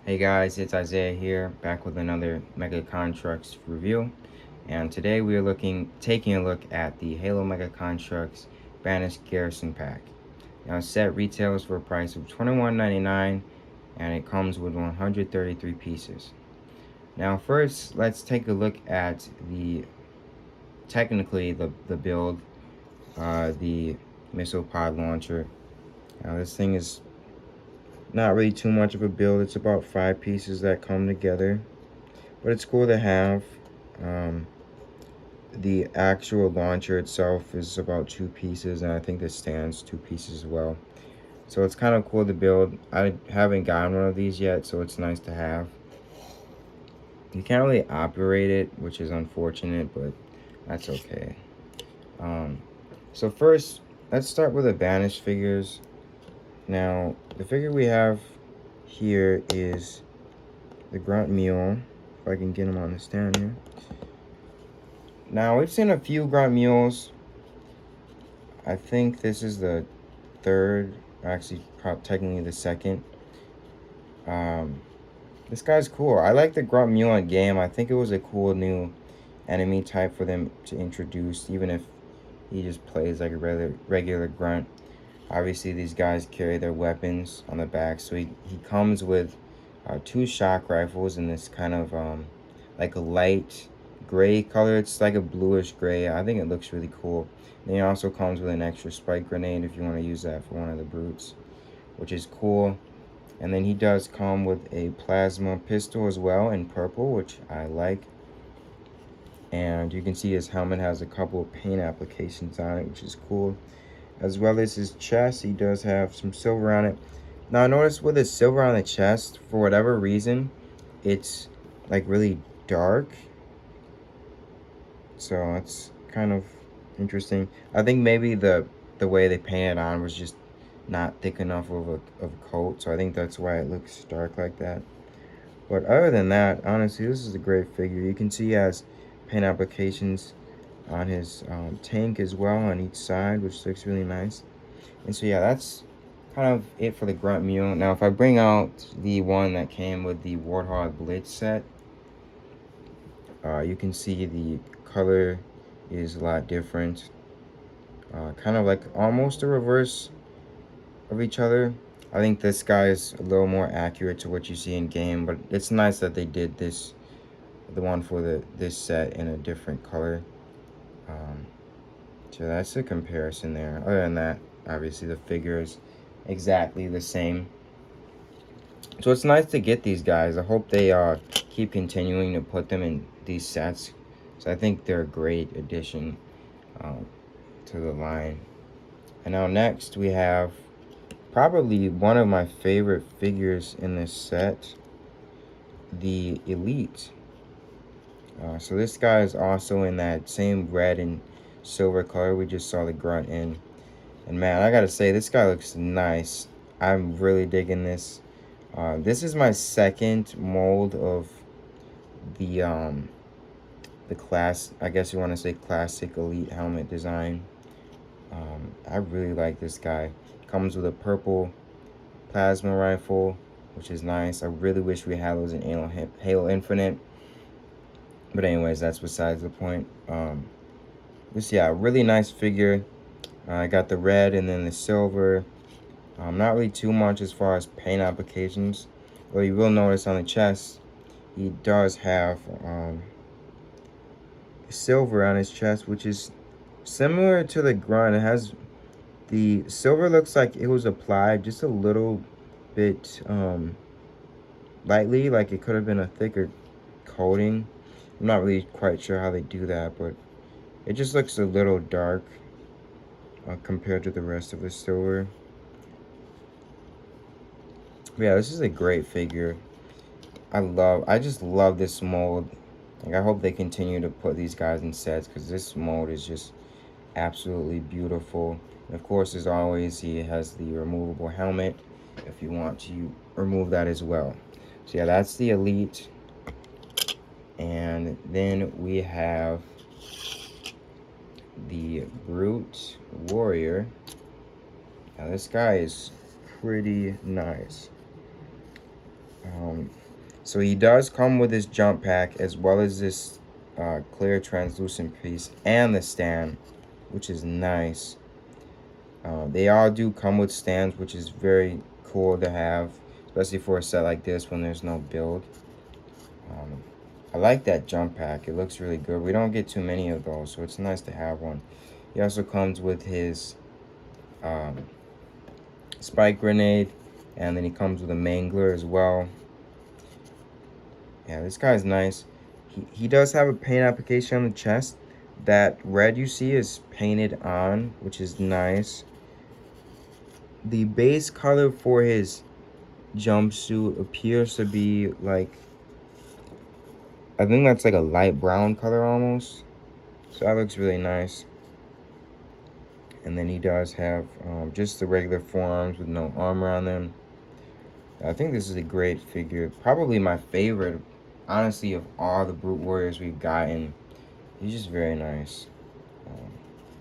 Hey guys, it's Isaiah here, back with another Mega Construx review. And today we are taking a look at the Halo Mega Construx Banished Garrison pack. Now, set retails for a price of $21.99, and it comes with 133 pieces. Now, first, let's take a look at technically the build, the missile pod launcher. Now, this thing is not really too much of a build. It's about 5 pieces that come together, but it's cool to have. Um, the actual launcher itself is about 2 pieces, and I think the stand's 2 pieces as well. So it's kind of cool to build. I haven't gotten one of these yet, so it's nice to have. You can't really operate it, which is unfortunate, but that's okay. So first, let's start with the Banished figures. Now, the figure we have here is the Grunt Mule. If I can get him on the stand here. Now, we've seen a few Grunt Mules. I think this is the third, actually technically the second. This guy's cool. I like the Grunt Mule in game. I think it was a cool new enemy type for them to introduce, even if he just plays like a regular grunt. Obviously, these guys carry their weapons on the back, so he comes with 2 shock rifles in this kind of like a light gray color. It's like a bluish gray. I think it looks really cool. And he also comes with an extra spike grenade if you want to use that for one of the brutes, which is cool. And then he does come with a plasma pistol as well in purple, which I like. And you can see his helmet has a couple of paint applications on it, which is cool. As well as his chest, he does have some silver on it. Now, notice with the silver on the chest, for whatever reason, it's like really dark. So it's kind of interesting. I think maybe the way they painted on was just not thick enough of a coat, so I think that's why it looks dark like that. But other than that, honestly, this is a great figure. You can see he has paint applications on his tank as well on each side, which looks really nice. And so yeah, that's kind of it for the Grunt Mule. Now, if I bring out the one that came with the Warthog Blitz set, you can see the color is a lot different. Kind of like almost a reverse of each other. I think this guy is a little more accurate to what you see in game, but it's nice that they did this, the one for this set in a different color. So that's a comparison there. Other than that, obviously the figure is exactly the same. So it's nice to get these guys. I hope they keep continuing to put them in these sets. So I think they're a great addition to the line. And now next we have probably one of my favorite figures in this set, the Elite. So this guy is also in that same red and silver color we just saw the Grunt in. And man, I gotta say, this guy looks nice. I'm really digging this. This is my second mold of the class, I guess you want to say classic Elite helmet design. I really like this guy. Comes with a purple plasma rifle, which is nice. I really wish we had those in Halo Infinite. But anyways, that's besides the point. This, yeah, really nice figure. I got the red and then the silver. Not really too much as far as paint applications. Well, you will notice on the chest, he does have silver on his chest, which is similar to the Grunt. It has the silver, looks like it was applied just a little bit lightly, like it could have been a thicker coating. I'm not really quite sure how they do that, but it just looks a little dark compared to the rest of the silver. But yeah, this is a great figure. I just love this mold. Like, I hope they continue to put these guys in sets, because this mold is just absolutely beautiful. And of course, as always, he has the removable helmet if you want to remove that as well. So yeah, that's the Elite. And then we have the Brute Warrior. Now this guy is pretty nice. So he does come with his jump pack as well as this clear translucent piece and the stand, which is nice. They all do come with stands, which is very cool to have, especially for a set like this when there's no build. I like that jump pack. It looks really good. We don't get too many of those, so it's nice to have one. He also comes with his spike grenade, and then he comes with a mangler as well. Yeah, this guy's nice. He does have a paint application on the chest. That red you see is painted on, which is nice. The base color for his jumpsuit appears to be like, I think that's like a light brown color almost. So that looks really nice. And then he does have just the regular forearms with no armor on them. I think this is a great figure. Probably my favorite, honestly, of all the Brute Warriors we've gotten. He's just very nice.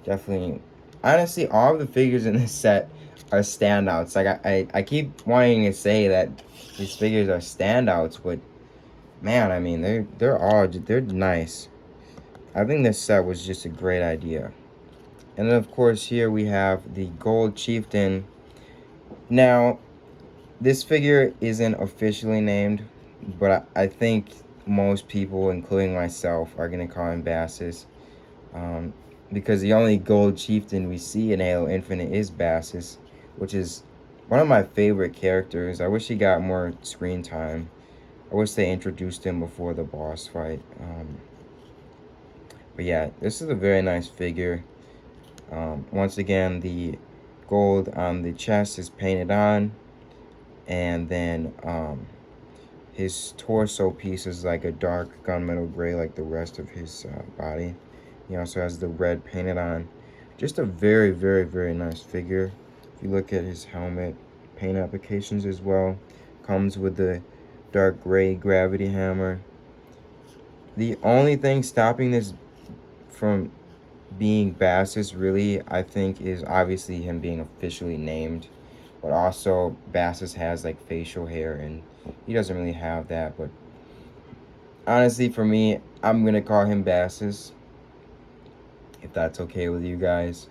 Definitely, honestly, all of the figures in this set are standouts. Like I keep wanting to say that these figures are standouts, but man, I mean they're nice. I think this set was just a great idea. And then of course here we have the Gold Chieftain. Now, this figure isn't officially named, but I think most people, including myself, are gonna call him Bassus. Because the only gold chieftain we see in Halo Infinite is Bassus, which is one of my favorite characters. I wish he got more screen time. I wish they introduced him before the boss fight. But yeah, this is a very nice figure. Once again, the gold on the chest is painted on, and then his torso piece is like a dark gunmetal gray like the rest of his body. He also has the red painted on. Just a very, very, very nice figure. If you look at his helmet, paint applications as well. Comes with the dark gray gravity hammer. The only thing stopping this from being Bassus really, I think, is obviously him being officially named. But also, Bassus has like facial hair and he doesn't really have that. But honestly, for me, I'm going to call him Bassus, if that's okay with you guys.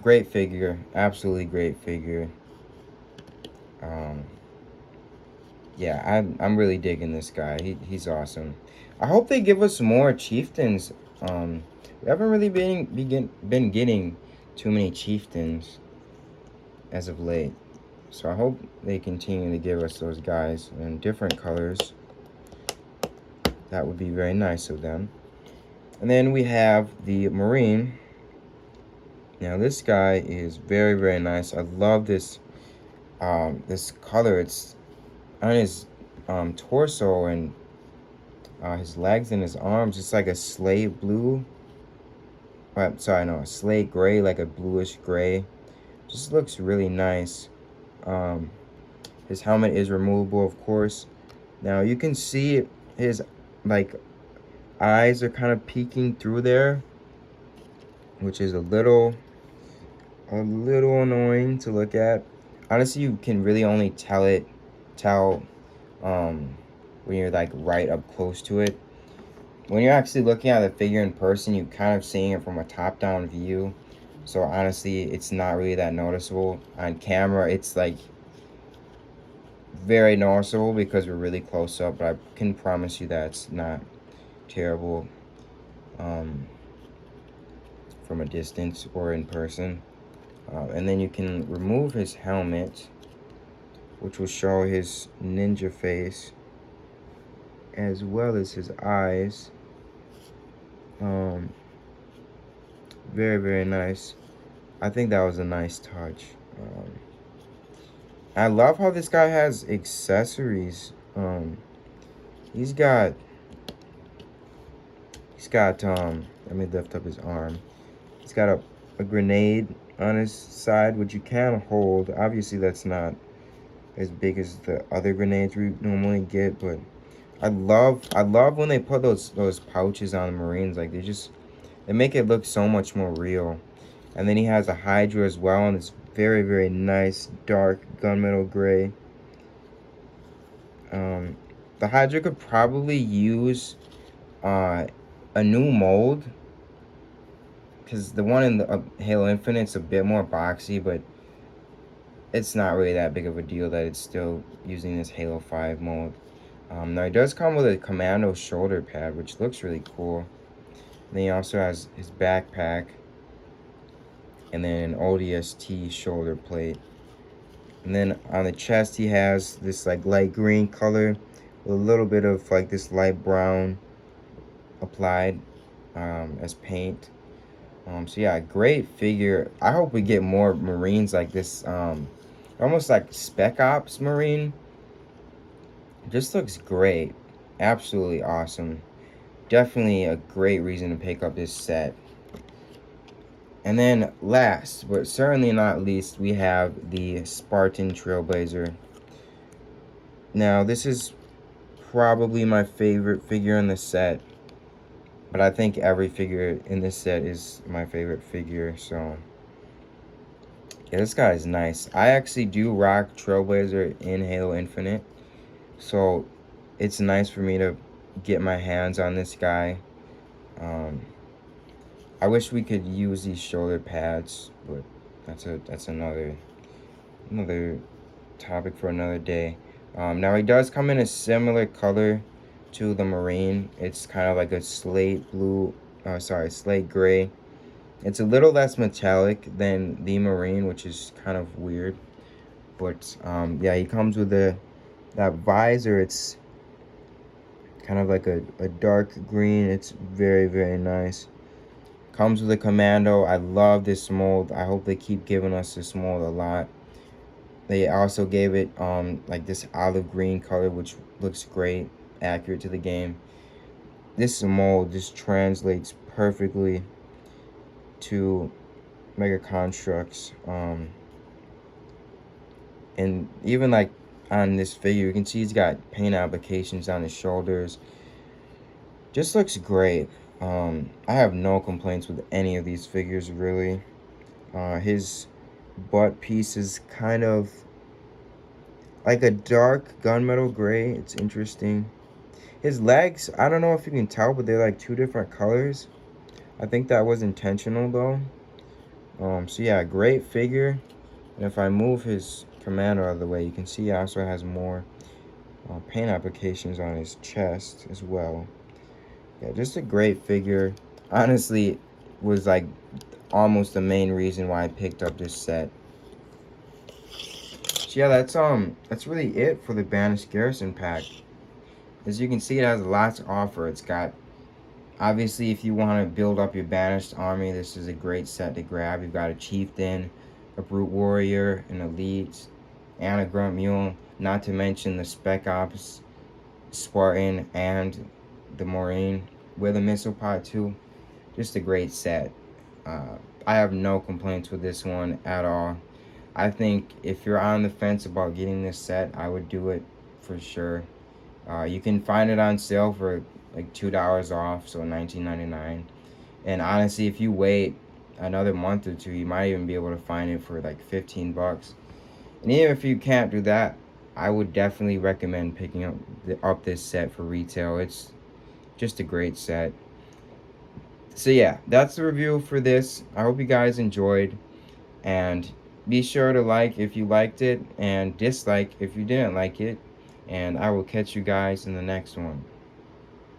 Great figure, absolutely great figure. Yeah, I'm really digging this guy. He's awesome. I hope they give us more chieftains. We haven't really been getting too many chieftains as of late, so I hope they continue to give us those guys in different colors. That would be very nice of them. And then we have the Marine. Now this guy is very, very nice. I love this this color. It's on his torso and his legs and his arms. It's like a slate blue. Sorry, no, a slate gray, like a bluish gray. Just looks really nice. His helmet is removable, of course. Now you can see his like eyes are kind of peeking through there, which is a little annoying to look at. Honestly, you can really only tell when you're like right up close to it. When you're actually looking at the figure in person, you're kind of seeing it from a top-down view. So honestly, it's not really that noticeable. On camera, it's like very noticeable because we're really close up, but I can promise you that it's not terrible from a distance or in person. And then you can remove his helmet, which will show his ninja face as well as his eyes. Very, very nice. I think that was a nice touch. I love how this guy has accessories. He's got let me lift up his arm. He's got a grenade on his side, which you can hold. Obviously, that's not as big as the other grenades we normally get, but I love when they put those pouches on the Marines. Like they make it look so much more real. And then he has a Hydra as well, and it's very, very nice dark gunmetal gray. The Hydra could probably use a new mold, because the one in the Halo Infinite's a bit more boxy, but it's not really that big of a deal that it's still using this Halo 5 mold. Now he does come with a Commando shoulder pad, which looks really cool. And then he also has his backpack, and then an ODST shoulder plate. And then on the chest he has this like light green color with a little bit of like this light brown applied as paint. So yeah, great figure. I hope we get more Marines like this, almost like Spec Ops Marine. Just looks great. Absolutely awesome. Definitely a great reason to pick up this set. And then last, but certainly not least, we have the Spartan Trailblazer. Now, this is probably my favorite figure in the set, but I think every figure in this set is my favorite figure, so yeah, this guy is nice. I actually do rock Trailblazer in Halo Infinite, so it's nice for me to get my hands on this guy. I wish we could use these shoulder pads, but that's another topic for another day. Now he does come in a similar color to the Marine. It's kind of like a slate blue, slate gray. It's a little less metallic than the Marine, which is kind of weird. But yeah, he comes with that visor. It's kind of like a dark green. It's very, very nice. Comes with a Commando. I love this mold. I hope they keep giving us this mold a lot. They also gave it like this olive green color, which looks great, accurate to the game. This mold just translates perfectly to Mega Construx. And even like on this figure, you can see he's got paint applications on his shoulders. Just looks great. I have no complaints with any of these figures, really. His butt piece is kind of like a dark gunmetal gray. It's interesting. His legs, I don't know if you can tell, but they're like two different colors. I think that was intentional though. So yeah, great figure. And if I move his Commando out of the way, you can see he also has more paint applications on his chest as well. Yeah, just a great figure. Honestly, was like almost the main reason why I picked up this set. So yeah, that's really it for the Banished Garrison pack. As you can see, it has a lot to offer. It's got, obviously, if you want to build up your Banished army, this is a great set to grab. You've got a Chieftain, a Brute Warrior, an Elite, and a Grunt Mule. Not to mention the Spec Ops, Spartan, and the Marine with a missile pod too. Just a great set. I have no complaints with this one at all. I think if you're on the fence about getting this set, I would do it for sure. You can find it on sale for like $2 off, so $19.99. And honestly, if you wait another month or two, you might even be able to find it for like 15 bucks. And even if you can't do that, I would definitely recommend picking up this set for retail. It's just a great set. So yeah, that's the review for this. I hope you guys enjoyed, and be sure to like if you liked it and dislike if you didn't like it, and I will catch you guys in the next one.